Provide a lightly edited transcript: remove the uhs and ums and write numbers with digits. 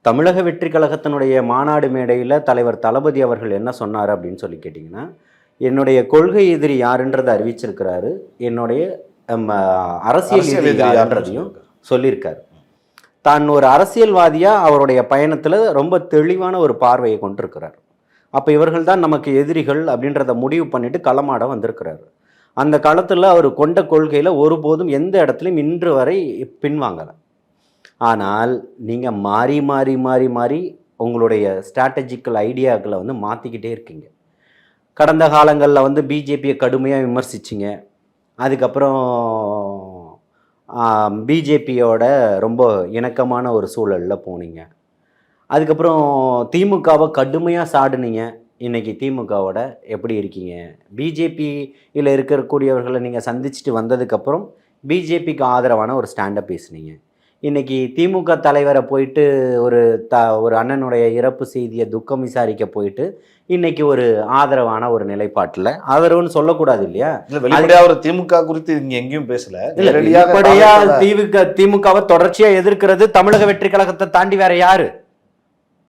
தமிழக வெற்றி கழகத்தினுடைய மாநாடு மேடையில் தலைவர் தளபதி அவர்கள் என்ன சொன்னார் அப்படின்னு சொல்லி கேட்டிங்கன்னா, என்னுடைய கொள்கை எதிரி யாருன்றதை அறிவிச்சிருக்கிறாரு, என்னுடைய அரசியல் எதிரி யாருன்றதையும் சொல்லியிருக்காரு. தான் ஒரு அரசியல்வாதியாக அவருடைய பயணத்தில் ரொம்ப தெளிவான ஒரு பார்வையை கொண்டிருக்கிறார். அப்போ இவர்கள் தான் நமக்கு எதிரிகள் அப்படின்றத முடிவு பண்ணிட்டு களமாட வந்திருக்கிறாரு. அந்த காலத்தில் அவர் கொண்ட கொள்கையில் ஒருபோதும் எந்த இடத்துலையும் இன்று வரை பின்வாங்கலை. ஆனால் நீங்கள் மாறி மாறி மாறி மாறி உங்களுடைய ஸ்ட்ராட்டஜிக்கல் ஐடியாக்களை வந்து மாற்றிக்கிட்டே இருக்கீங்க. கடந்த காலங்களில் பிஜேபியை கடுமையாக விமர்சிச்சிங்க. அதுக்கப்புறம் பிஜேபியோட ரொம்ப இணக்கமான ஒரு சூழலில் போனீங்க. அதுக்கப்புறம் திமுகவை கடுமையாக சாடுனீங்க. இன்றைக்கி திமுகவோட எப்படி இருக்கீங்க? பிஜேபியில் இருக்கக்கூடியவர்களை நீங்கள் சந்திச்சுட்டு வந்ததுக்கப்புறம் பிஜேபிக்கு ஆதரவான ஒரு ஸ்டாண்டப் பேசுனீங்க. இன்றைக்கி திமுக தலைவரை போயிட்டு ஒரு அண்ணனுடைய இறப்பு செய்தியை துக்கம் விசாரிக்க போயிட்டு இன்னைக்கு ஒரு ஆதரவான ஒரு நிலைப்பாட்டில் ஆதரவுன்னு சொல்லக்கூடாது இல்லையா? ஒரு திமுக குறித்து இங்க எங்கேயும் பேசல. திமுகவை தொடர்ச்சியா எதிர்க்கிறது தமிழக வெற்றி கழகத்தை தாண்டி வேற யாரு?